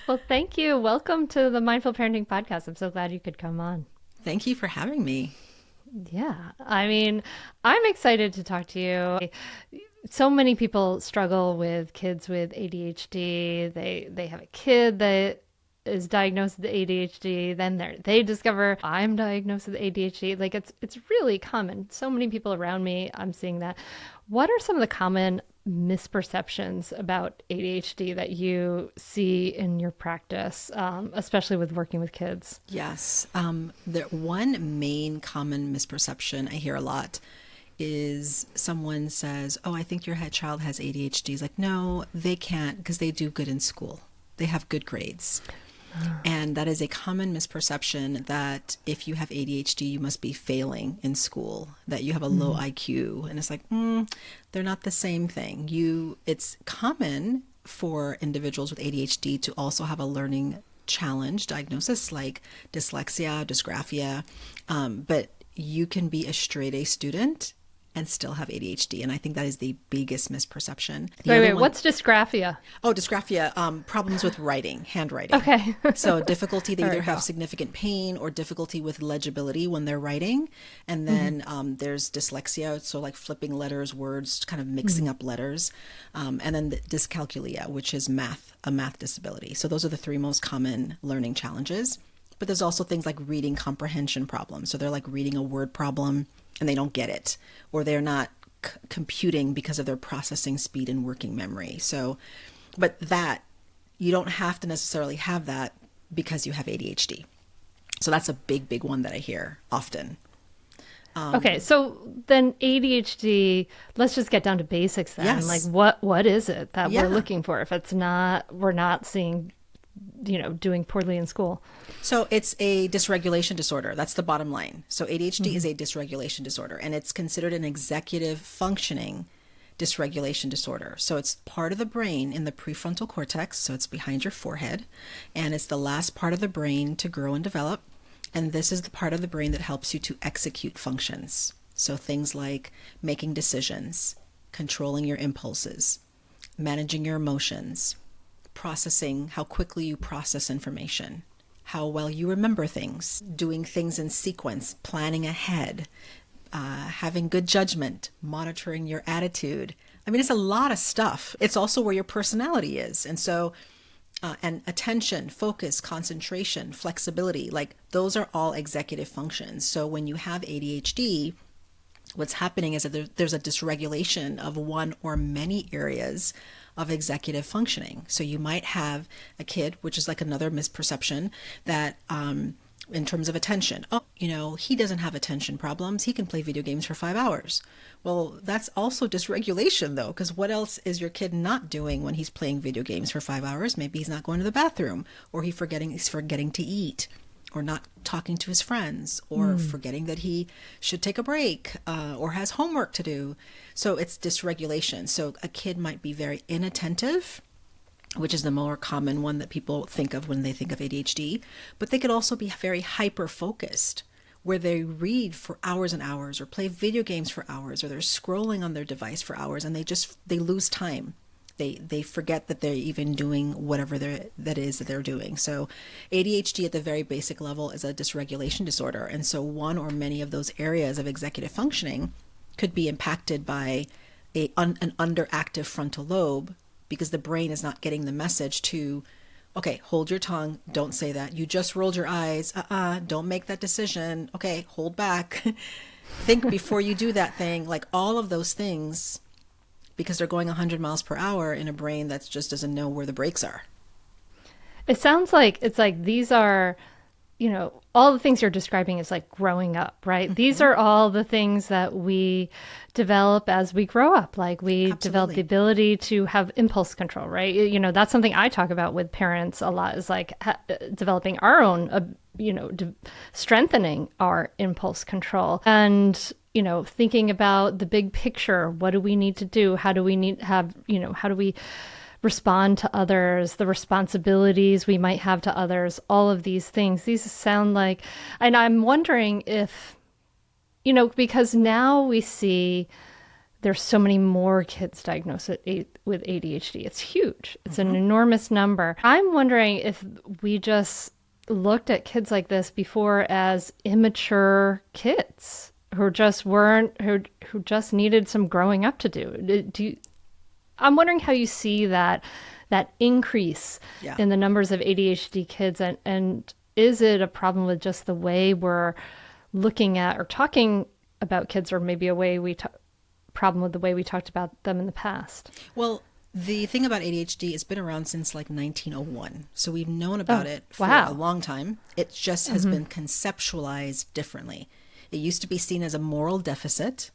Well, thank you. Welcome to the Mindful Parenting Podcast. I'm so glad you could come on. Thank you for having me. Yeah, I mean, I'm excited to talk to you. So many people struggle with kids with ADHD. They have a kid that is diagnosed with ADHD, then they discover I'm diagnosed with ADHD. Like it's really common. So many people around me, I'm seeing that. What are some of the common misperceptions about ADHD that you see in your practice, especially with working with kids? Yes. The one main common misperception I hear a lot is someone says, "Oh, I think your head child has ADHD." It's like, no, they can't because they do good in school. They have good grades. And that is a common misperception that if you have ADHD, you must be failing in school, that you have a low IQ. And it's like, they're not the same thing. It's common for individuals with ADHD to also have a learning challenge diagnosis like dyslexia, dysgraphia, but you can be a straight A student and still have ADHD. And I think that is the biggest misperception. Wait, what's dysgraphia? Oh, dysgraphia, problems with writing, handwriting. Okay. So difficulty, they All either right, have cool. significant pain or difficulty with legibility when they're writing. And then there's dyslexia, so like flipping letters, words, kind of mixing up letters. And then the dyscalculia, which is a math disability. So those are the three most common learning challenges. But there's also things like reading comprehension problems. So they're like reading a word problem and they don't get it, or they're not computing because of their processing speed and working memory. So, but that, you don't have to necessarily have that because you have ADHD. So that's a big, big one that I hear often. Okay, so then ADHD, let's just get down to basics then. Like Yes. what is it that we're Yeah. looking for if we're not seeing, doing poorly in school? So it's a dysregulation disorder. That's the bottom line. So ADHD is a dysregulation disorder, and it's considered an executive functioning dysregulation disorder. So it's part of the brain in the prefrontal cortex. So it's behind your forehead, and it's the last part of the brain to grow and develop. And this is the part of the brain that helps you to execute functions. So things like making decisions, controlling your impulses, managing your emotions, processing, how quickly you process information, how well you remember things, doing things in sequence, planning ahead, having good judgment, monitoring your attitude. I mean, it's a lot of stuff. It's also where your personality is. And so, and attention, focus, concentration, flexibility, like those are all executive functions. So when you have ADHD, what's happening is that there's a dysregulation of one or many areas of executive functioning. So you might have a kid, which is like another misperception, that in terms of attention, oh, he doesn't have attention problems. He can play video games for 5 hours. Well, that's also dysregulation though, because what else is your kid not doing when he's playing video games for 5 hours? Maybe he's not going to the bathroom, or he's forgetting to eat, or not talking to his friends, or forgetting that he should take a break, or has homework to do. So it's dysregulation. So a kid might be very inattentive, which is the more common one that people think of when they think of ADHD, but they could also be very hyper focused, where they read for hours and hours, or play video games for hours, or they're scrolling on their device for hours, and they lose time. They forget that they're even doing whatever that is that they're doing. So ADHD at the very basic level is a dysregulation disorder. And so one or many of those areas of executive functioning could be impacted by an underactive frontal lobe, because the brain is not getting the message to, okay, hold your tongue, don't say that. You just rolled your eyes, don't make that decision. Okay, hold back. Think before you do that thing. Like all of those things, because they're going 100 miles per hour in a brain that just doesn't know where the brakes are. It sounds like it's like these are, all the things you're describing is like growing up, right? These are all the things that we develop as we grow up. Like we develop the Absolutely. ability to have impulse control, right? That's something I talk about with parents a lot, is like developing our own, strengthening our impulse control, and thinking about the big picture. What do we need to do? How do we how do we respond to others, the responsibilities we might have to others, all of these things. These sound like, and I'm wondering if, because now we see there's so many more kids diagnosed with ADHD. It's huge. It's an Mm-hmm. enormous number. I'm wondering if we just looked at kids like this before as immature kids who just weren't who just needed some growing up to do. I'm wondering how you see that increase Yeah. in the numbers of ADHD kids, and is it a problem with just the way we're looking at or talking about kids, or maybe a way problem with the way we talked about them in the past? Well, the thing about ADHD, it's been around since like 1901. So we've known about Oh, it for a wow. long time. It just has been conceptualized differently. It used to be seen as a moral deficit.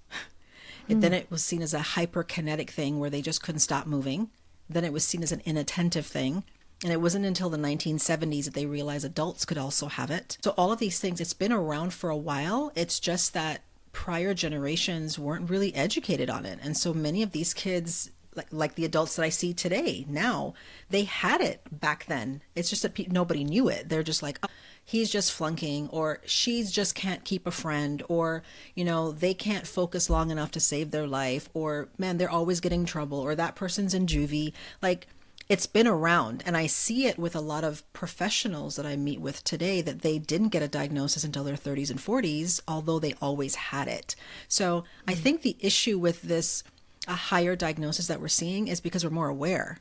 Then it was seen as a hyperkinetic thing where they just couldn't stop moving. Then it was seen as an inattentive thing. And it wasn't until the 1970s that they realized adults could also have it. So all of these things, it's been around for a while. It's just that prior generations weren't really educated on it. And so many of these kids, like the adults that I see today now, they had it back then. It's just that nobody knew it. They're just like, oh, he's just flunking, or she's just can't keep a friend, or, they can't focus long enough to save their life, or man, they're always getting in trouble, or that person's in juvie. Like, it's been around, and I see it with a lot of professionals that I meet with today that they didn't get a diagnosis until their 30s and 40s, although they always had it. So I think the issue with this a higher diagnosis that we're seeing is because we're more aware.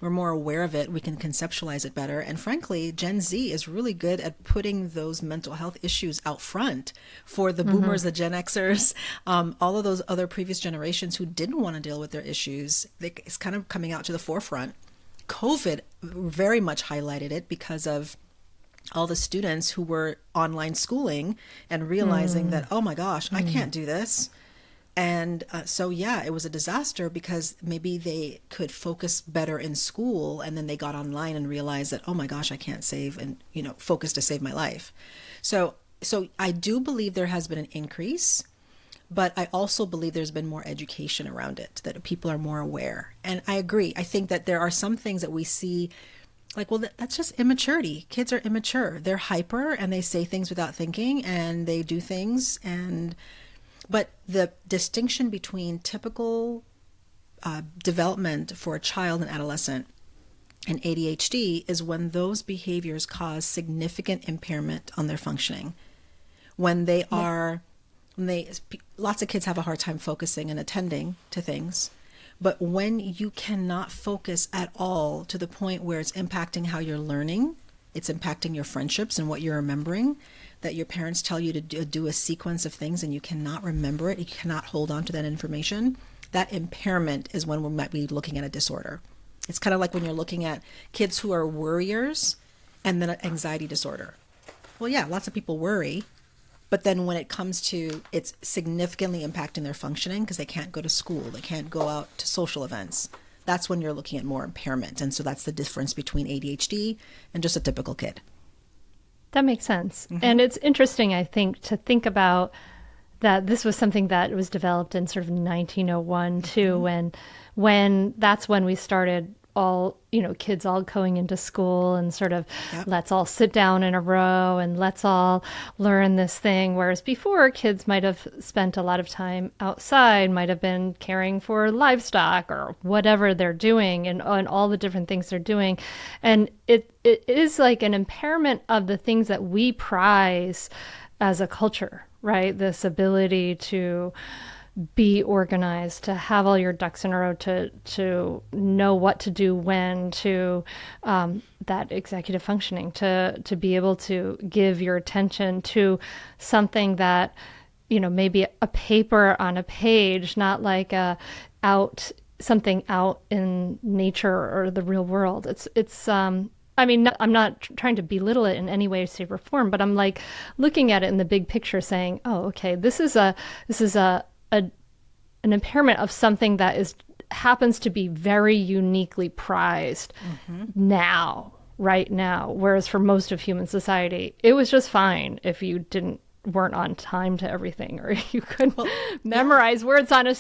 We're more aware of it. We can conceptualize it better. And frankly, Gen Z is really good at putting those mental health issues out front for the boomers, the Gen Xers, all of those other previous generations who didn't want to deal with their issues. It's kind of coming out to the forefront. COVID very much highlighted it because of all the students who were online schooling and realizing that, oh my gosh, I can't do this. And so, yeah, it was a disaster because maybe they could focus better in school, and then they got online and realized that, oh my gosh, I can't save and, focus to save my life. So I do believe there has been an increase, but I also believe there's been more education around it, that people are more aware. And I agree. I think that there are some things that we see like, well, that's just immaturity. Kids are immature. They're hyper and they say things without thinking and they do things. But the distinction between typical development for a child and adolescent and ADHD is when those behaviors cause significant impairment on their functioning. When they are, lots of kids have a hard time focusing and attending to things. But when you cannot focus at all to the point where it's impacting how you're learning, it's impacting your friendships and what you're remembering, that your parents tell you to do a sequence of things and you cannot remember it, you cannot hold on to that information, that impairment is when we might be looking at a disorder. It's kind of like when you're looking at kids who are worriers and then an anxiety disorder. Well, yeah, lots of people worry, but then when it comes to it's significantly impacting their functioning because they can't go to school, they can't go out to social events, that's when you're looking at more impairment. And so that's the difference between ADHD and just a typical kid. That makes sense. Mm-hmm. And it's interesting, I think, to think about that this was something that was developed in sort of 1901 too, mm-hmm. when that's when we started all, kids all going into school and sort of let's all sit down in a row and let's all learn this thing. Whereas before, kids might have spent a lot of time outside, might have been caring for livestock or whatever they're doing and all the different things they're doing. And it is like an impairment of the things that we prize as a culture, right? This ability to be organized, to have all your ducks in a row, to know what to do when, to that executive functioning, to be able to give your attention to something that, maybe a paper on a page, not like something out in nature or the real world. It's I'm not trying to belittle it in any way, shape, or form, but I'm like looking at it in the big picture, saying, "Oh, okay, this is an impairment of something that happens to be very uniquely prized right now. Whereas for most of human society, it was just fine if you weren't on time to everything, or you couldn't memorize words on a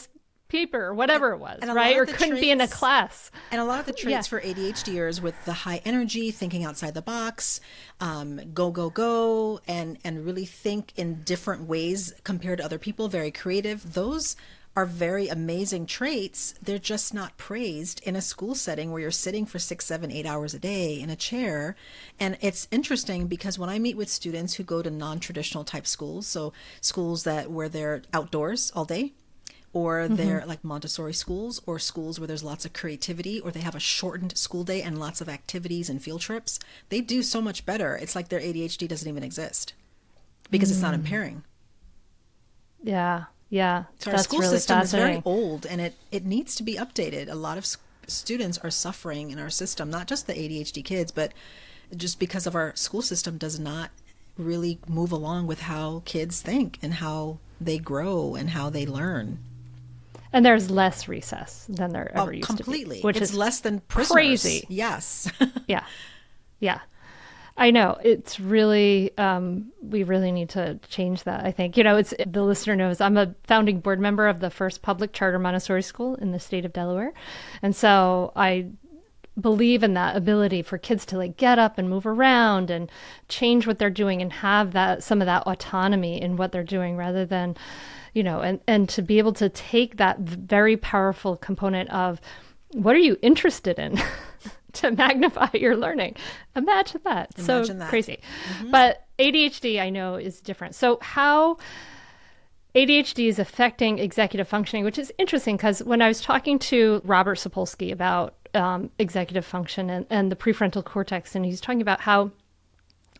paper, whatever it was, right? Or couldn't be in a class. And a lot of the traits for ADHDers with the high energy, thinking outside the box, go, and really think in different ways compared to other people, very creative, those are very amazing traits. They're just not praised in a school setting where you're sitting for 6, 7, 8 hours a day in a chair. And it's interesting because when I meet with students who go to non-traditional type schools, so schools where they're outdoors all day, or they're like Montessori schools, or schools where there's lots of creativity, or they have a shortened school day and lots of activities and field trips, they do so much better. It's like their ADHD doesn't even exist because it's not impairing. Yeah. Yeah. So our school system is very old, and it needs to be updated. A lot of students are suffering in our system, not just the ADHD kids, but just because of our school system does not really move along with how kids think and how they grow and how they learn. And there's less recess than there ever used completely. to be. Which it's is less than prisoners. Crazy. Yes. Yeah. Yeah. I know. It's really, we really need to change that, I think. It's the listener knows I'm a founding board member of the first public charter Montessori school in the state of Delaware. And so I believe in that ability for kids to like get up and move around and change what they're doing and have some of that autonomy in what they're doing rather than, and to be able to take that very powerful component of what are you interested in? To magnify your learning. Imagine that. Imagine that. Crazy. But ADHD, I know, is different. So how ADHD is affecting executive functioning, which is interesting because when I was talking to Robert Sapolsky about executive function and the prefrontal cortex, and he's talking about how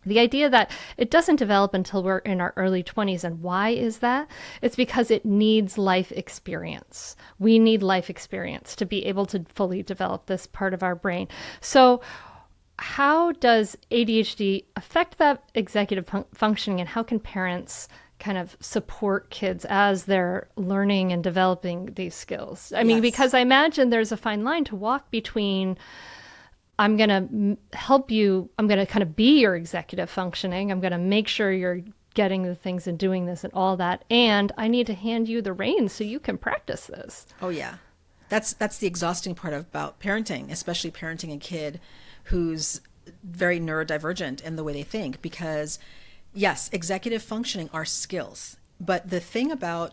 the idea that it doesn't develop until we're in our early 20s. And why is that? It's because it needs life experience. We need life experience to be able to fully develop this part of our brain. So how does ADHD affect that executive functioning, and how can parents kind of support kids as they're learning and developing these skills? I mean, because I imagine there's a fine line to walk between I'm going to help you. I'm going to kind of be your executive functioning. I'm going to make sure you're getting the things and doing this and all that. And I need to hand you the reins so you can practice this. Oh, yeah. That's the exhausting part about parenting, especially parenting a kid who's very neurodivergent in the way they think. Because, yes, executive functioning are skills. But the thing about,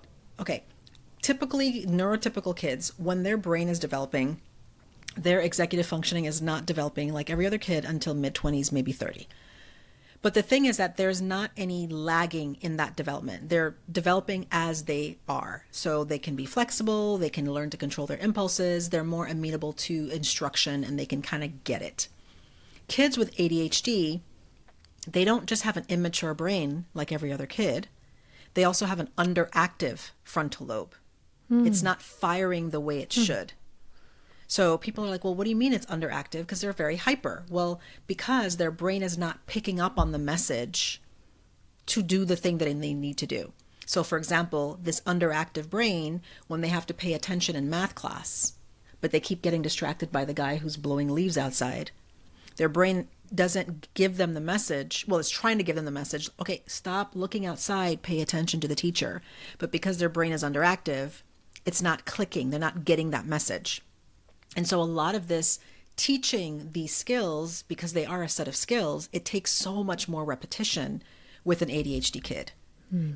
typically neurotypical kids, when their brain is developing, their executive functioning is not developing like every other kid until mid-20s, maybe 30. But the thing is that there's not any lagging in that development. They're developing as they are. So they can be flexible, they can learn to control their impulses, they're more amenable to instruction, and they can kind of get it. Kids with ADHD, they don't just have an immature brain like every other kid. They also have an underactive frontal lobe. It's not firing the way it should. So people are like, well, what do you mean it's underactive? Because they're very hyper. Well, because their brain is not picking up on the message to do the thing that they need to do. So for example, this underactive brain, when they have to pay attention in math class, but they keep getting distracted by the guy who's blowing leaves outside, their brain doesn't give them the message. Well, it's trying to give them the message. Okay, stop looking outside, pay attention to the teacher. But because their brain is underactive, it's not clicking. They're not getting that message. And so a lot of this teaching these skills, because they are a set of skills, it takes so much more repetition with an ADHD kid.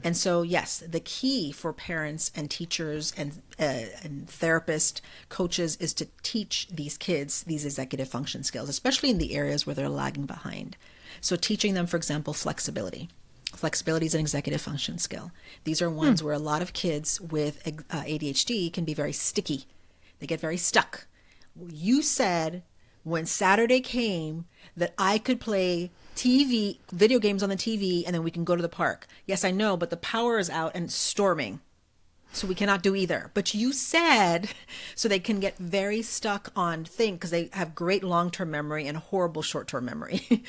And so, yes, the key for parents and teachers and therapists, coaches, is to teach these kids these executive function skills, especially in the areas where they're lagging behind. So teaching them, for example, flexibility. Flexibility is an executive function skill. These are ones where a lot of kids with ADHD can be very sticky. They get very stuck. You said when Saturday came that I could play video games on the TV, and then we can go to the park. Yes, I know, but the power is out and it's storming. So we cannot do either. But you said, so they can get very stuck on things because they have great long-term memory and horrible short-term memory.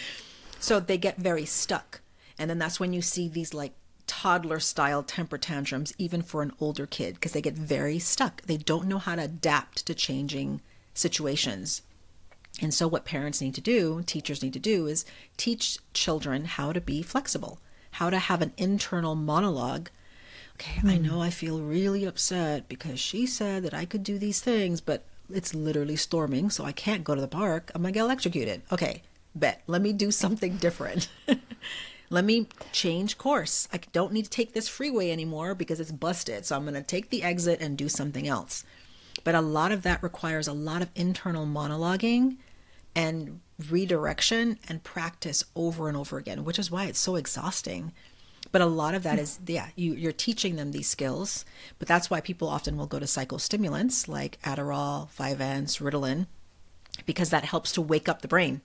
So they get very stuck. And then that's when you see these like toddler style temper tantrums, even for an older kid, because they get very stuck. They don't know how to adapt to changing situations. And so what parents need to do, teachers need to do, is teach children how to be flexible, how to have an internal monologue. Okay, I know I feel really upset because she said that I could do these things, but it's literally storming, so I can't go to the park. I'm going to get electrocuted. Okay, bet. Let me do something different. Let me change course. I don't need to take this freeway anymore because it's busted. So I'm going to take the exit and do something else. But a lot of that requires a lot of internal monologuing and redirection and practice over and over again, which is why it's so exhausting. But a lot of that is, yeah, you're teaching them these skills. But that's why people often will go to psychostimulants like Adderall, Vyvanse, Ritalin, because that helps to wake up the brain.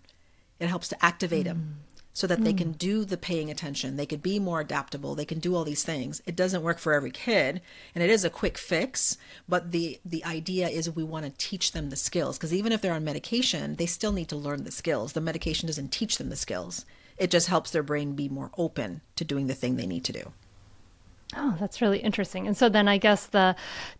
It helps to activate them so that they can do the paying attention. They could be more adaptable. They can do all these things. It doesn't work for every kid, and it is a quick fix. But the idea is we want to teach them the skills, because even if they're on medication, they still need to learn the skills. The medication doesn't teach them the skills. It just helps their brain be more open to doing the thing they need to do. Oh, that's really interesting. And so then I guess the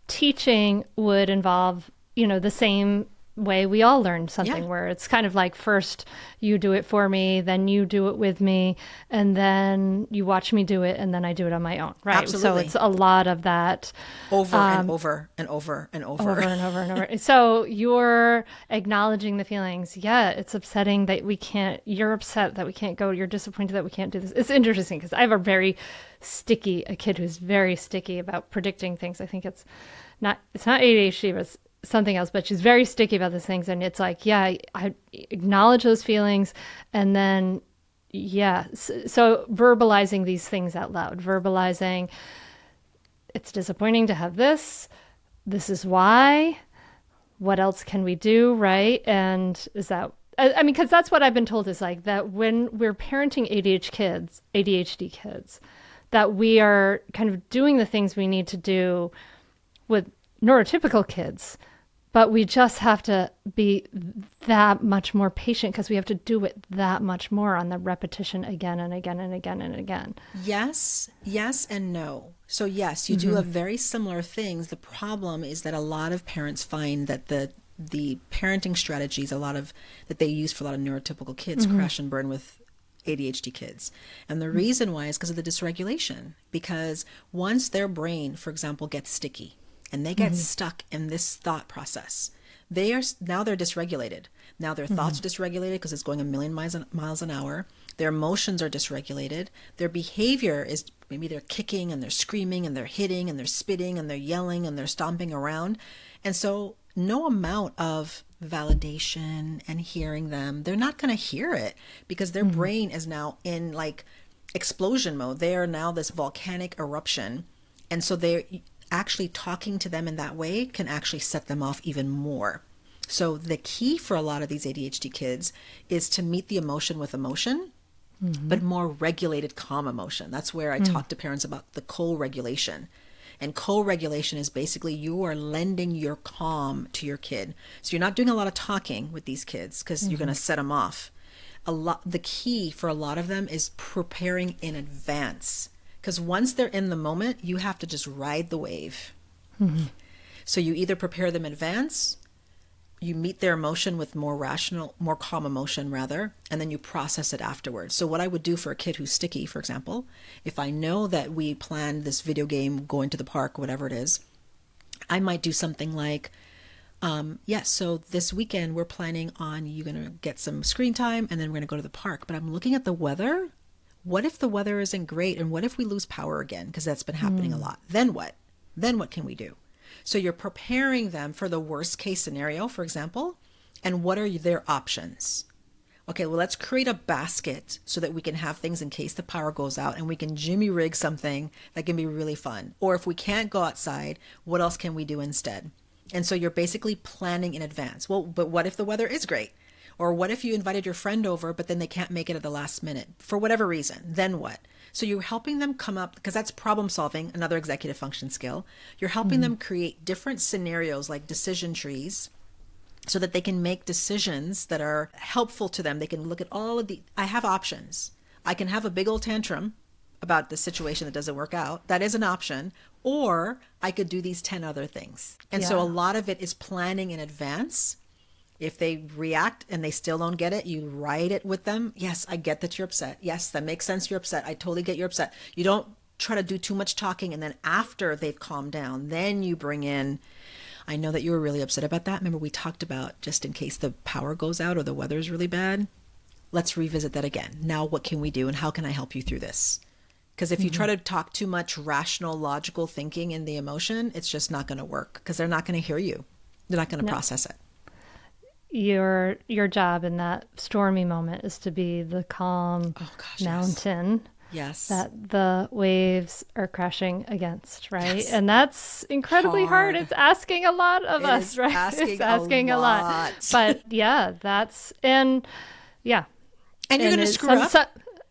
teaching would involve, the same way we all learn something, Yeah. where it's kind of like first you do it for me, then you do it with me, and then you watch me do it, and then I do it on my own, right? So Absolutely. it's a lot of that Over and over and over and over. over and over and over. So you're acknowledging the feelings. Yeah, it's upsetting that you're upset that we can't go. You're disappointed that we can't do this. It's interesting because I have a kid who's very sticky about predicting things. I think it's not ADHD, but it's something else, but she's very sticky about these things. And it's like, yeah, I acknowledge those feelings. And then, yeah, so verbalizing these things out loud, verbalizing, it's disappointing to have this. This is why. What else can we do? Right. And is that, I mean, because that's what I've been told is like that when we're parenting ADHD kids, that we are kind of doing the things we need to do with neurotypical kids, but we just have to be that much more patient because we have to do it that much more on the repetition again and again and again and again. Yes, yes, and no. So yes, you do have very similar things. The problem is that a lot of parents find that the parenting strategies, a lot of that they use for a lot of neurotypical kids, crash and burn with ADHD kids. And the reason why is because of the dysregulation. Because once their brain, for example, gets sticky and they get stuck in this thought process, they're dysregulated. Now their thoughts are dysregulated because it's going a million miles an hour. Their emotions are dysregulated. Their behavior is maybe they're kicking and they're screaming and they're hitting and they're spitting and they're yelling and they're stomping around. And so no amount of validation and hearing them, they're not going to hear it because their brain is now in like explosion mode. They are now this volcanic eruption. And so they're actually talking to them in that way can actually set them off even more. So the key for a lot of these ADHD kids is to meet the emotion with emotion, but more regulated, calm emotion. That's where I talk to parents about the co-regulation. And co-regulation is basically you are lending your calm to your kid. So you're not doing a lot of talking with these kids because you're going to set them off. The key for a lot of them is preparing in advance. Because once they're in the moment, you have to just ride the wave. So you either prepare them in advance, you meet their emotion with more rational, more calm emotion rather, and then you process it afterwards. So what I would do for a kid who's sticky, for example, if I know that we planned this video game, going to the park, whatever it is, I might do something like, yes, so this weekend we're planning on you going to get some screen time and then we're going to go to the park. But I'm looking at the weather. What if the weather isn't great? And what if we lose power again? Because that's been happening a lot. Then what? Then what can we do? So you're preparing them for the worst case scenario, for example, and what are their options? Okay, well, let's create a basket so that we can have things in case the power goes out and we can jimmy rig something that can be really fun. Or if we can't go outside, what else can we do instead? And so you're basically planning in advance. Well, but what if the weather is great? Or what if you invited your friend over, but then they can't make it at the last minute for whatever reason? Then what? So you're helping them come up, because that's problem solving, another executive function skill. You're helping them create different scenarios like decision trees so that they can make decisions that are helpful to them. They can look at I have options. I can have a big old tantrum about the situation that doesn't work out. That is an option. Or I could do these 10 other things. And so a lot of it is planning in advance. If they react and they still don't get it, you write it with them. Yes, I get that you're upset. Yes, that makes sense. You're upset. I totally get you're upset. You don't try to do too much talking. And then after they've calmed down, then you bring in, I know that you were really upset about that. Remember we talked about just in case the power goes out or the weather is really bad. let's revisit that again. Now, what can we do and how can I help you through this? Because if you try to talk too much rational, logical thinking in the emotion, it's just not going to work because they're not going to hear you. They're not going to No. process it. Your job in that stormy moment is to be the calm Oh gosh, yes. mountain Yes. that the waves are crashing against, right? Yes. And that's incredibly hard. Hard. It's asking a lot of It us, is right? It's asking a asking a lot. lot. But yeah, that's and yeah. And you're And going to it's screw up.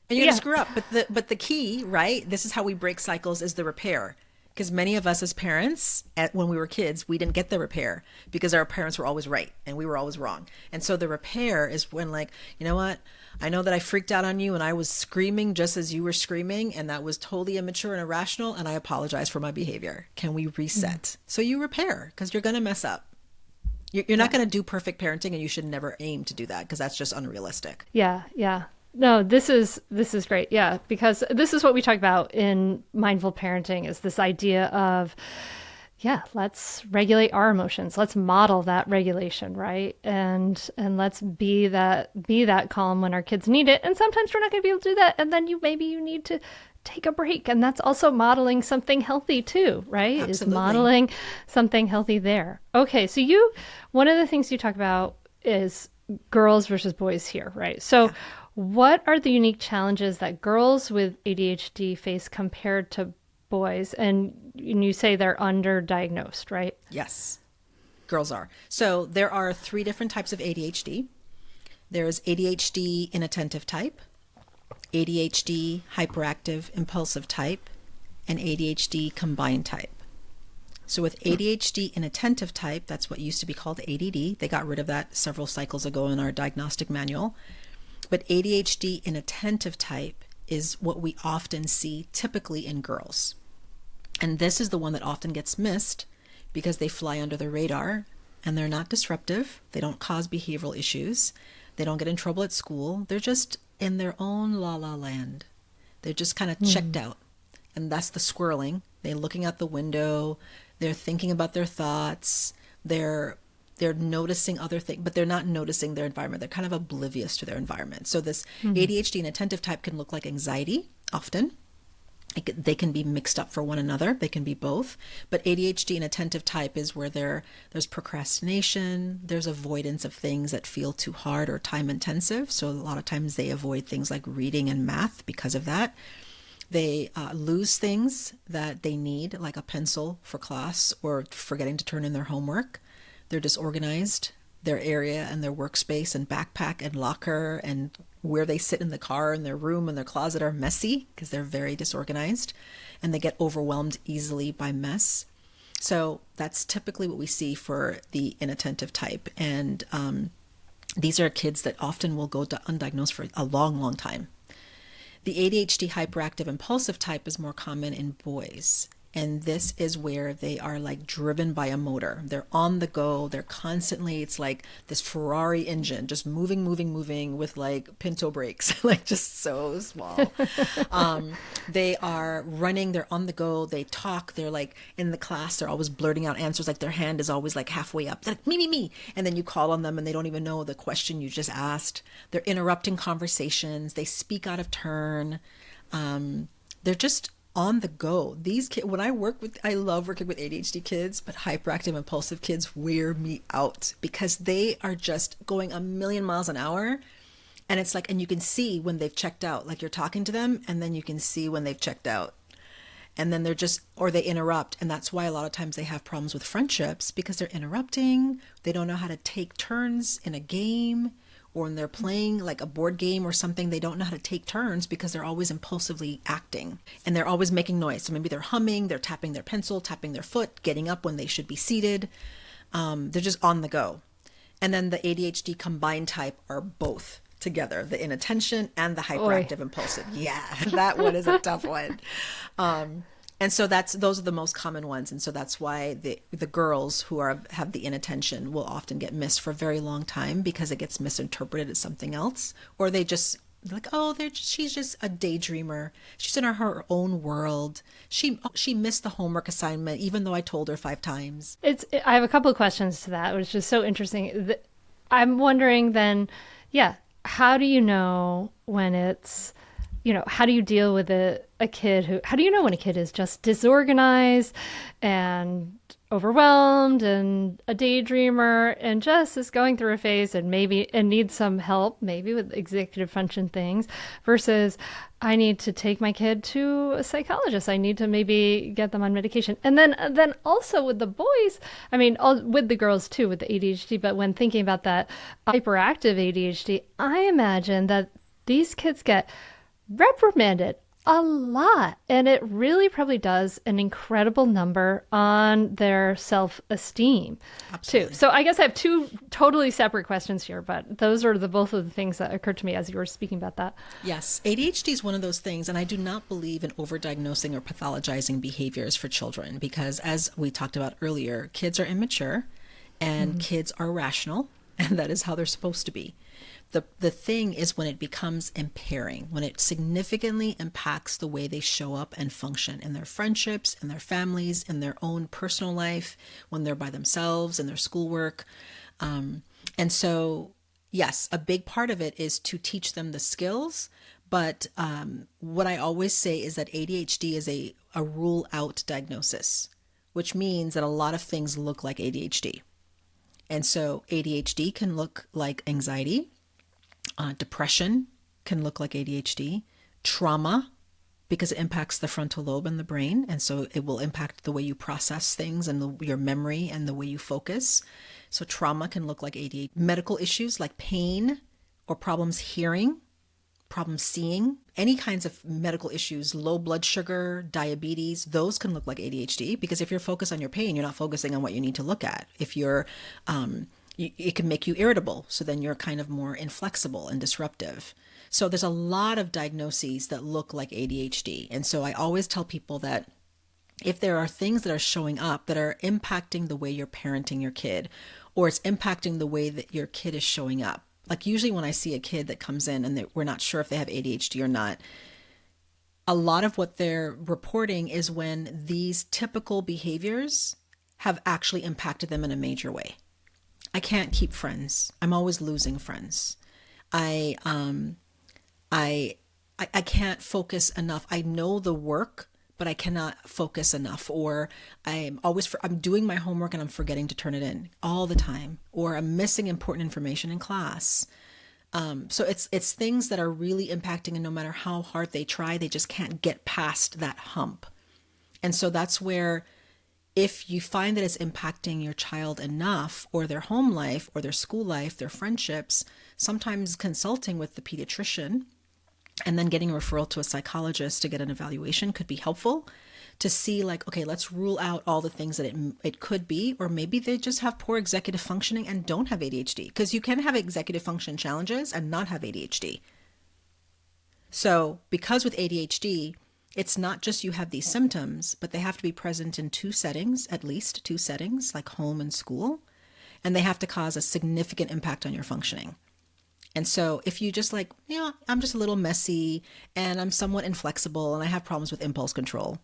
And you're going to yeah. screw up. But the key, right? This is how we break cycles is the repair. Because many of us as parents, when we were kids, we didn't get the repair because our parents were always right and we were always wrong. And so the repair is when like, you know what? I know that I freaked out on you and I was screaming just as you were screaming and that was totally immature and irrational and I apologize for my behavior. Can we reset? So you repair because you're going to mess up. You're not going to do perfect parenting and you should never aim to do that because that's just unrealistic. Yeah, yeah. No, this is great. Yeah, because this is what we talk about in mindful parenting is this idea of yeah, let's regulate our emotions. Let's model that regulation, right? And let's be that calm when our kids need it. And sometimes we're not going to be able to do that and then maybe you need to take a break. And that's also modeling something healthy too, right? Is Absolutely. modeling something healthy there. Okay, so one of the things you talk about is girls versus boys here, right? So what are the unique challenges that girls with ADHD face compared to boys? And you say they're underdiagnosed, right? Yes, girls are. So there are 3 different types of ADHD. There's ADHD inattentive type, ADHD hyperactive impulsive type, and ADHD combined type. So with ADHD inattentive type, that's what used to be called ADD. They got rid of that several cycles ago in our diagnostic manual. But ADHD inattentive type is what we often see typically in girls. And this is the one that often gets missed because they fly under the radar and they're not disruptive. They don't cause behavioral issues. They don't get in trouble at school. They're just in their own la la land. They're just kind of checked out. And that's the squirreling. They're looking out the window. They're thinking about their thoughts. They're noticing other things, but they're not noticing their environment. They're kind of oblivious to their environment. So this ADHD and attentive type can look like anxiety often. They can be mixed up for one another. They can be both. But ADHD and attentive type is where there's procrastination. There's avoidance of things that feel too hard or time intensive. So a lot of times they avoid things like reading and math because of that. They lose things that they need, like a pencil for class or forgetting to turn in their homework. They're disorganized. Their area and their workspace and backpack and locker and where they sit in the car and their room and their closet are messy because they're very disorganized and they get overwhelmed easily by mess. So that's typically what we see for the inattentive type. And these are kids that often will go undiagnosed for a long, long time. The ADHD hyperactive impulsive type is more common in boys. And this is where they are like driven by a motor. They're on the go. They're constantly, it's like this Ferrari engine, just moving with like Pinto brakes, like just so small. They are running, they're on the go, they talk, they're like in the class, they're always blurting out answers, like their hand is always like halfway up. They're like, me. And then you call on them and they don't even know the question you just asked. They're interrupting conversations. They speak out of turn. They're just on the go. These kids, I love working with ADHD kids, but hyperactive impulsive kids wear me out because they are just going a million miles an hour. And it's like, and you can see when they've checked out, like you're talking to them and then you can see when they've checked out. And then or they interrupt. And that's why a lot of times they have problems with friendships because they're interrupting. They don't know how to take turns in a game. Or when they're playing like a board game or something, they don't know how to take turns because they're always impulsively acting and they're always making noise. So maybe they're humming, they're tapping their pencil, tapping their foot, getting up when they should be seated. They're just on the go. And then the ADHD combined type are both together, the inattention and the hyperactive impulsive. Yeah, that one is a tough one. And so those are the most common ones. And so that's why the girls who have the inattention will often get missed for a very long time because it gets misinterpreted as something else. Or they just like, oh, she's just a daydreamer. She's in her own world. She missed the homework assignment, even though I told her 5 times. I have a couple of questions to that, which is so interesting. I'm wondering then, yeah, how do you know when it's, how do you deal with a kid how do you know when a kid is just disorganized and overwhelmed and a daydreamer and just is going through a phase and needs some help, maybe with executive function things, versus I need to take my kid to a psychologist. I need to maybe get them on medication. And then also with the boys, I mean, with the girls too, with the ADHD, but when thinking about that hyperactive ADHD, I imagine that these kids get reprimanded a lot, and it really probably does an incredible number on their self-esteem too. So I guess I have two totally separate questions here, but those are both of the things that occurred to me as you were speaking about that. Yes, ADHD is one of those things, and I do not believe in overdiagnosing or pathologizing behaviors for children because, as we talked about earlier, kids are immature and kids are rational, and that is how they're supposed to be. The thing is when it becomes impairing, when it significantly impacts the way they show up and function in their friendships, in their families, in their own personal life, when they're by themselves, in their schoolwork. And so, yes, a big part of it is to teach them the skills. But what I always say is that ADHD is a rule out diagnosis, which means that a lot of things look like ADHD. And so ADHD can look like anxiety. Depression can look like ADHD. Trauma, because it impacts the frontal lobe and the brain. And so it will impact the way you process things and your memory and the way you focus. So trauma can look like ADHD. Medical issues like pain or problems hearing, problems seeing, any kinds of medical issues, low blood sugar, diabetes, those can look like ADHD because if you're focused on your pain, you're not focusing on what you need to look at. If you're it can make you irritable. So then you're kind of more inflexible and disruptive. So there's a lot of diagnoses that look like ADHD. And so I always tell people that if there are things that are showing up that are impacting the way you're parenting your kid, or it's impacting the way that your kid is showing up, like usually when I see a kid that comes in and we're not sure if they have ADHD or not, a lot of what they're reporting is when these typical behaviors have actually impacted them in a major way. I can't keep friends. I'm always losing friends. I can't focus enough. I know the work, but I cannot focus enough. Or I'm doing my homework and I'm forgetting to turn it in all the time. Or I'm missing important information in class. So it's things that are really impacting, and no matter how hard they try, they just can't get past that hump. And so that's where, if you find that it's impacting your child enough, or their home life, or their school life, their friendships, sometimes consulting with the pediatrician and then getting a referral to a psychologist to get an evaluation could be helpful to see, like, okay, let's rule out all the things that it could be, or maybe they just have poor executive functioning and don't have ADHD, because you can have executive function challenges and not have ADHD. So because with ADHD, it's not just you have these symptoms, but they have to be present in at least two settings, like home and school, and they have to cause a significant impact on your functioning. And so if you just I'm just a little messy and I'm somewhat inflexible and I have problems with impulse control,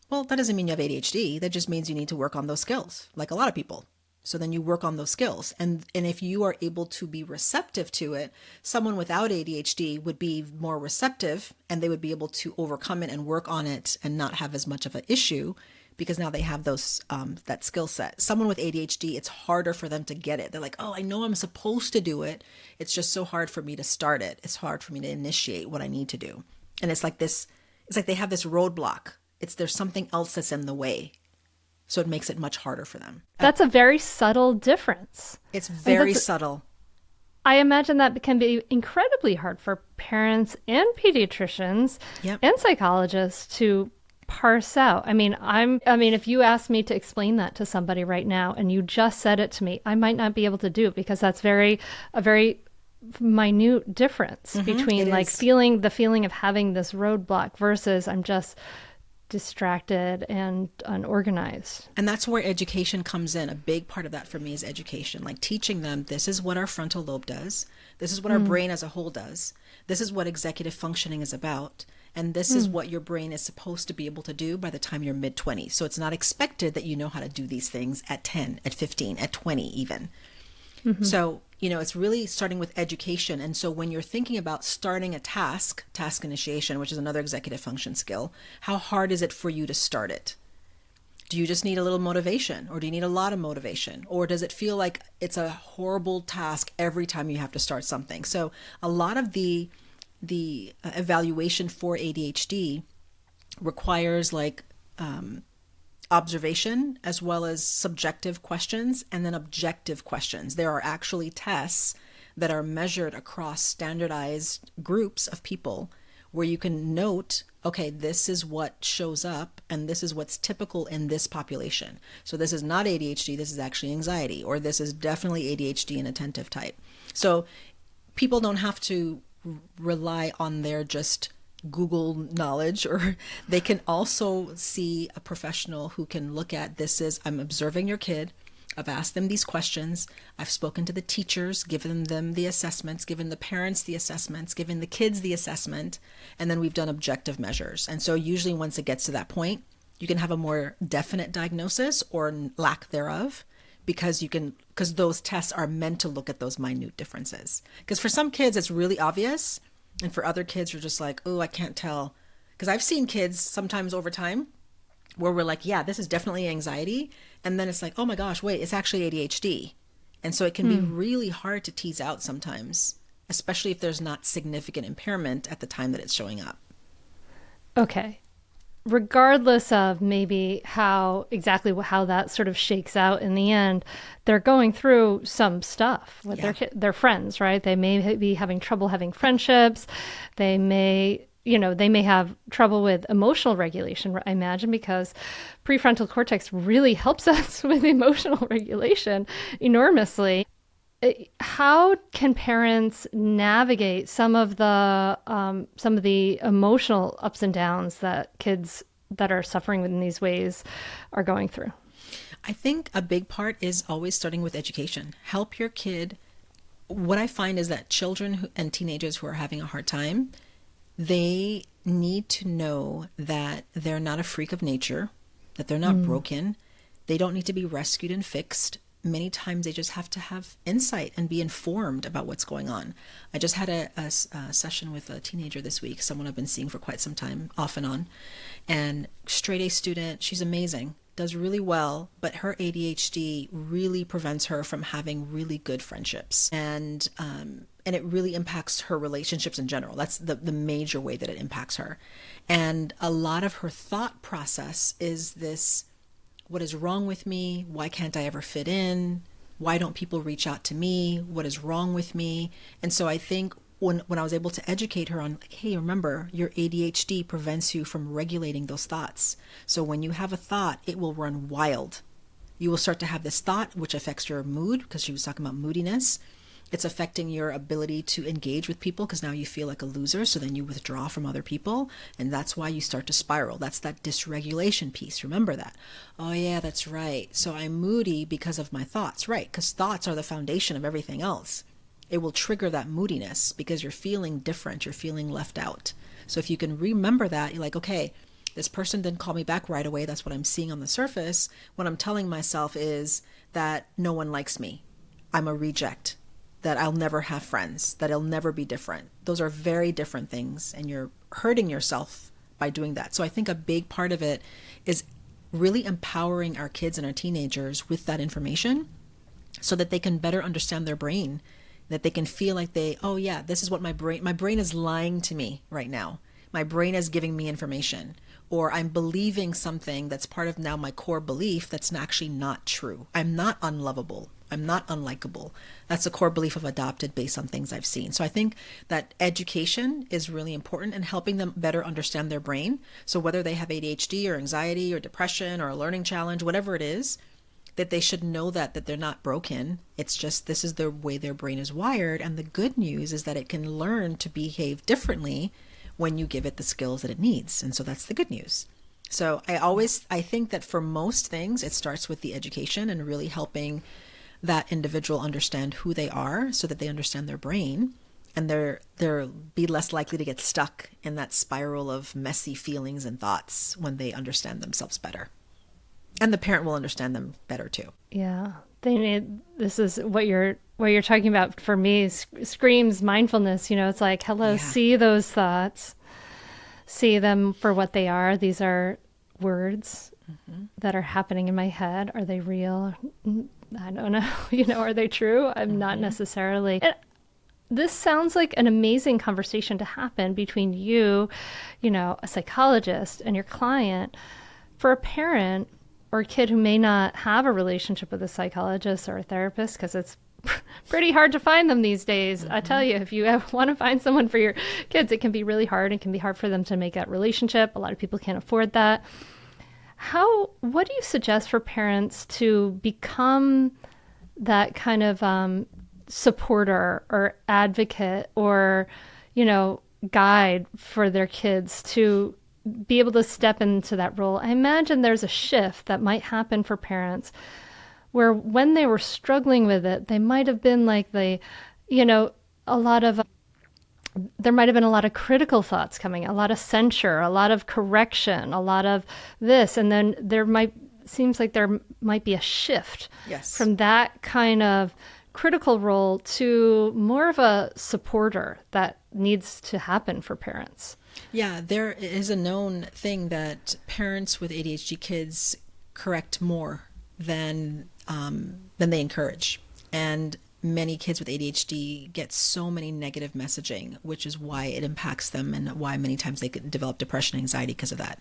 well, that doesn't mean you have ADHD. That just means you need to work on those skills, like a lot of people. So then you work on those skills. And if you are able to be receptive to it, someone without ADHD would be more receptive and they would be able to overcome it and work on it and not have as much of an issue because now they have those that skill set. Someone with ADHD, it's harder for them to get it. They're like, oh, I know I'm supposed to do it. It's just so hard for me to start it. It's hard for me to initiate what I need to do. And it's like they have this roadblock. There's something else that's in the way. So it makes it much harder for them. That's a very subtle difference. It's very subtle. I imagine that can be incredibly hard for parents and pediatricians and psychologists to parse out. I mean, if you asked me to explain that to somebody right now and you just said it to me, I might not be able to do it because that's a very minute difference between the feeling of having this roadblock versus I'm just distracted and unorganized. And that's where education comes in. A big part of that for me is education, like teaching them this is what our frontal lobe does. This is what our brain as a whole does. This is what executive functioning is about. And this is what your brain is supposed to be able to do by the time you're mid-20s. So it's not expected that you know how to do these things at 10, at 15, at 20 even. So it's really starting with education. And so when you're thinking about starting a task initiation, which is another executive function skill, how hard is it for you to start it? Do you just need a little motivation, or do you need a lot of motivation? Or does it feel like it's a horrible task every time you have to start something? So a lot of the evaluation for ADHD requires like observation as well as subjective questions and then objective questions. There are actually tests that are measured across standardized groups of people where you can note, okay, this is what shows up and this is what's typical in this population. So this is not ADHD, this is actually anxiety, or this is definitely ADHD and attentive type. So people don't have to rely on their just Google knowledge, or they can also see a professional who can look at I'm observing your kid. I've asked them these questions. I've spoken to the teachers, given them the assessments, given the parents the assessments, given the kids the assessment, and then we've done objective measures. And so usually once it gets to that point, you can have a more definite diagnosis or lack thereof, because those tests are meant to look at those minute differences. Because for some kids, it's really obvious. And for other kids, you're just like, oh, I can't tell. Because I've seen kids sometimes over time where we're like, yeah, this is definitely anxiety. And then it's like, oh my gosh, wait, it's actually ADHD. And so it can be really hard to tease out sometimes, especially if there's not significant impairment at the time that it's showing up. Okay. Regardless of maybe how that sort of shakes out in the end, they're going through some stuff with their friends, right? They may be having trouble having friendships. They may have trouble with emotional regulation, I imagine, because prefrontal cortex really helps us with emotional regulation enormously. How can parents navigate some of the emotional ups and downs that kids that are suffering in these ways are going through? I think a big part is always starting with education. Help your kid. What I find is that children and teenagers who are having a hard time, they need to know that they're not a freak of nature, that they're not broken. They don't need to be rescued and fixed. Many times they just have to have insight and be informed about what's going on. I just had a session with a teenager this week, someone I've been seeing for quite some time, off and on, and straight A student. She's amazing, does really well, but her ADHD really prevents her from having really good friendships. And it really impacts her relationships in general. That's the major way that it impacts her. And a lot of her thought process is this: what is wrong with me? Why can't I ever fit in? Why don't people reach out to me? What is wrong with me? And so I think when I was able to educate her on, like, hey, remember, your ADHD prevents you from regulating those thoughts. So when you have a thought, it will run wild. You will start to have this thought, which affects your mood, because she was talking about moodiness. It's affecting your ability to engage with people, because now you feel like a loser, so then you withdraw from other people, and that's why you start to spiral. That's that dysregulation piece. Remember that. Oh yeah, that's right. So I'm moody because of my thoughts, right? Because thoughts are the foundation of everything else. It will trigger that moodiness because you're feeling different, you're feeling left out. So if you can remember that, you're like, okay, this person didn't call me back right away. That's what I'm seeing on the surface. What I'm telling myself is that no one likes me. I'm a reject, that I'll never have friends, that I'll never be different. Those are very different things, and you're hurting yourself by doing that. So I think a big part of it is really empowering our kids and our teenagers with that information so that they can better understand their brain, that they can feel like oh yeah, this is what my brain is lying to me right now. My brain is giving me information, or I'm believing something that's part of now my core belief that's actually not true. I'm not unlovable. I'm not unlikable. That's a core belief I've adopted based on things I've seen. So I think that education is really important in helping them better understand their brain. So whether they have ADHD or anxiety or depression or a learning challenge, whatever it is, that they should know that they're not broken. It's just this is the way their brain is wired. And the good news is that it can learn to behave differently when you give it the skills that it needs. And so that's the good news. So I think that for most things, it starts with the education and really helping that individual understand who they are so that they understand their brain, and they'll be less likely to get stuck in that spiral of messy feelings and thoughts when they understand themselves better. And the parent will understand them better too. Yeah. This is what what you're talking about for me screams mindfulness. It's like, hello, Yeah. see those thoughts, see them for what they are. These are words that are happening in my head. Are they real? I don't know. Are they true? I'm not necessarily. And this sounds like an amazing conversation to happen between you, a psychologist, and your client. For a parent or a kid who may not have a relationship with a psychologist or a therapist, because it's pretty hard to find them these days. I tell you, if you want to find someone for your kids, it can be really hard. It can be hard for them to make that relationship. A lot of people can't afford that. What do you suggest for parents to become that kind of supporter or advocate or, guide for their kids to be able to step into that role? I imagine there's a shift that might happen for parents where when they were struggling with it, they might have been like a lot of, there might have been a lot of critical thoughts coming, a lot of censure, a lot of correction, a lot of this. And then seems like there might be a shift Yes. from that kind of critical role to more of a supporter that needs to happen for parents. Yeah, there is a known thing that parents with ADHD kids correct more than they encourage. And many kids with ADHD get so many negative messaging, which is why it impacts them and why many times they could develop depression and anxiety because of that.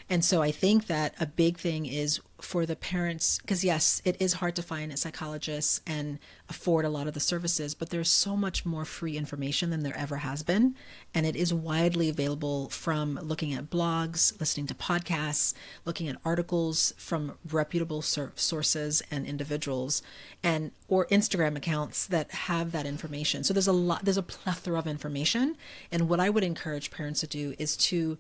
And so I think that a big thing is for the parents, because yes, it is hard to find psychologists and afford a lot of the services, but there's so much more free information than there ever has been. And it is widely available from looking at blogs, listening to podcasts, looking at articles from reputable sources and individuals or Instagram accounts that have that information. So there's a plethora of information. And what I would encourage parents to do is to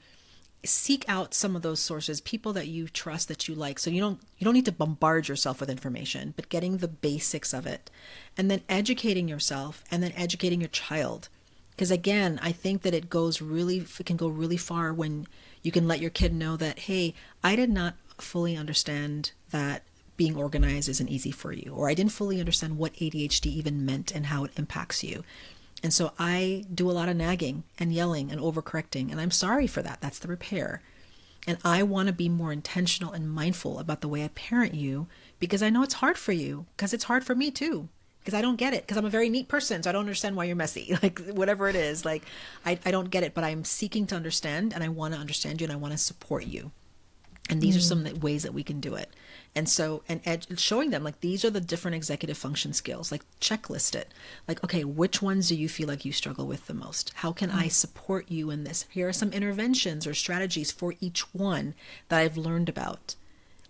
seek out some of those sources, people that you trust, that you like. So you don't need to bombard yourself with information, but getting the basics of it and then educating yourself and then educating your child. Because again, I think that it can go really far when you can let your kid know that, hey, I did not fully understand that being organized isn't easy for you, or I didn't fully understand what ADHD even meant and how it impacts you. And so I do a lot of nagging and yelling and overcorrecting, and I'm sorry for that. That's the repair. And I want to be more intentional and mindful about the way I parent you, because I know it's hard for you, because it's hard for me too, because I don't get it, because I'm a very neat person, so I don't understand why you're messy, like whatever it is. Like I don't get it, but I'm seeking to understand, and I want to understand you, and I want to support you. And these are some ways that we can do it. And so, showing them, like, these are the different executive function skills, like checklist it. Like, okay, which ones do you feel like you struggle with the most? How can I support you in this? Here are some interventions or strategies for each one that I've learned about.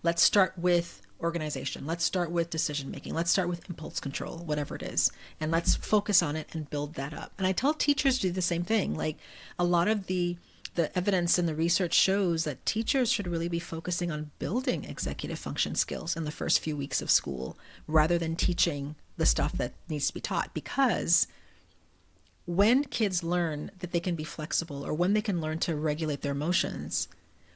Let's start with organization. Let's start with decision making. Let's start with impulse control, whatever it is. And let's focus on it and build that up. And I tell teachers to do the same thing. Like, a lot of the evidence and the research shows that teachers should really be focusing on building executive function skills in the first few weeks of school rather than teaching the stuff that needs to be taught. Because when kids learn that they can be flexible, or when they can learn to regulate their emotions,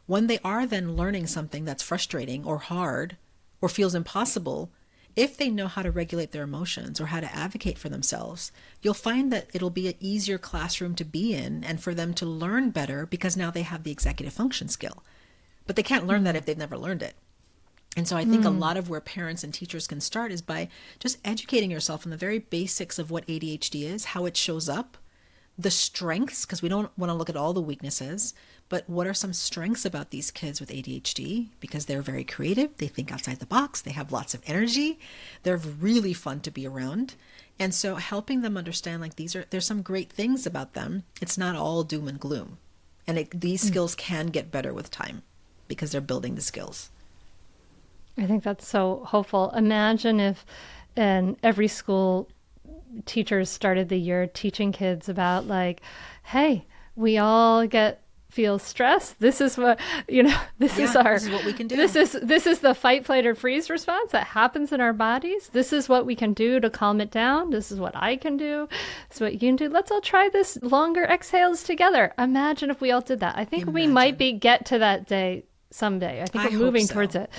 when they are then learning something that's frustrating or hard or feels impossible, if they know how to regulate their emotions or how to advocate for themselves, you'll find that it'll be an easier classroom to be in and for them to learn better, because now they have the executive function skill. But they can't learn that if they've never learned it. And so I think a lot of where parents and teachers can start is by just educating yourself on the very basics of what ADHD is, how it shows up, the strengths, because we don't want to look at all the weaknesses, but what are some strengths about these kids with ADHD? Because they're very creative, they think outside the box, they have lots of energy, they're really fun to be around. And so helping them understand, like, there's some great things about them. It's not all doom and gloom. And these skills can get better with time because they're building the skills. I think that's so hopeful. Imagine if in every school teachers started the year teaching kids about, like, hey, we all feel stress. This is what, this is what we can do. This is the fight, flight, or freeze response that happens in our bodies. This is what we can do to calm it down. This is what I can do. This is what you can do. Let's all try this longer exhales together. Imagine if we all did that. I think we might get to that day someday. I think we're moving towards it.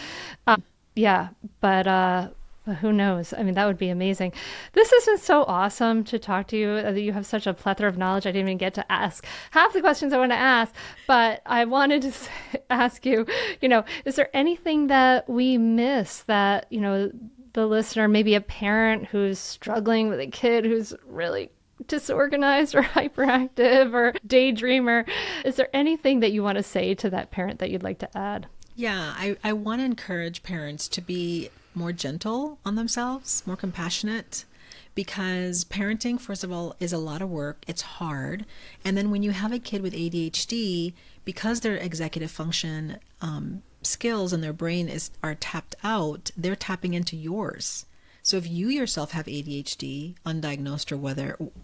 Yeah, but But who knows? I mean, that would be amazing. This has been so awesome to talk to you. You have such a plethora of knowledge. I didn't even get to ask half the questions I want to ask, but I wanted to ask you, is there anything that we miss that, the listener, maybe a parent who's struggling with a kid who's really disorganized or hyperactive or daydreamer, is there anything that you want to say to that parent that you'd like to add? Yeah, I want to encourage parents to be more gentle on themselves, more compassionate, because parenting, first of all, is a lot of work. It's hard. And then when you have a kid with ADHD, because their executive function skills and their brain are tapped out, they're tapping into yours. So if you yourself have ADHD, undiagnosed or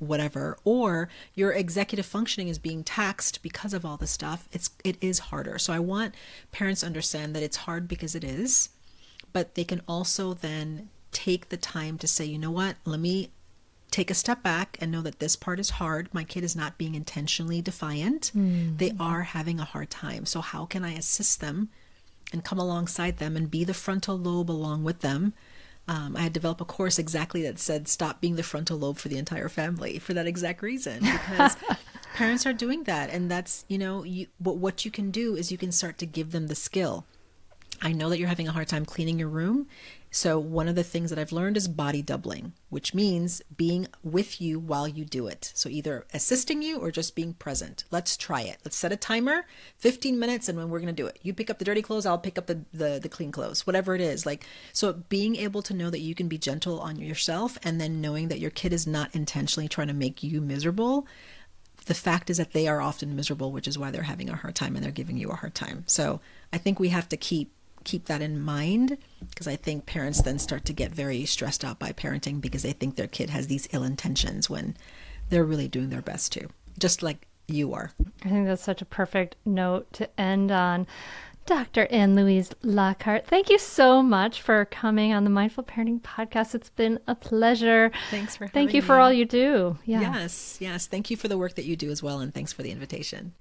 whatever, or your executive functioning is being taxed because of all the stuff, it is harder. So I want parents to understand that it's hard because it is, but they can also then take the time to say, you know what, let me take a step back and know that this part is hard. My kid is not being intentionally defiant. They are having a hard time. So how can I assist them and come alongside them and be the frontal lobe along with them? I had developed a course exactly that said, stop being the frontal lobe for the entire family, for that exact reason, because parents are doing that. And that's, but what you can do is you can start to give them the skill. I know that you're having a hard time cleaning your room. So one of the things that I've learned is body doubling, which means being with you while you do it. So either assisting you or just being present. Let's try it. Let's set a timer, 15 minutes, and when we're going to do it. You pick up the dirty clothes, I'll pick up the clean clothes, whatever it is. So being able to know that you can be gentle on yourself, and then knowing that your kid is not intentionally trying to make you miserable. The fact is that they are often miserable, which is why they're having a hard time and they're giving you a hard time. So I think we have to keep that in mind, because I think parents then start to get very stressed out by parenting because they think their kid has these ill intentions when they're really doing their best too, just like you are. I think that's such a perfect note to end on. Dr. Ann-Louise Lockhart, thank you so much for coming on the Mindful Parenting Podcast. It's been a pleasure. Thanks for having Thank you me. for all you do. Yeah. Yes. Thank you for the work that you do as well, and thanks for the invitation.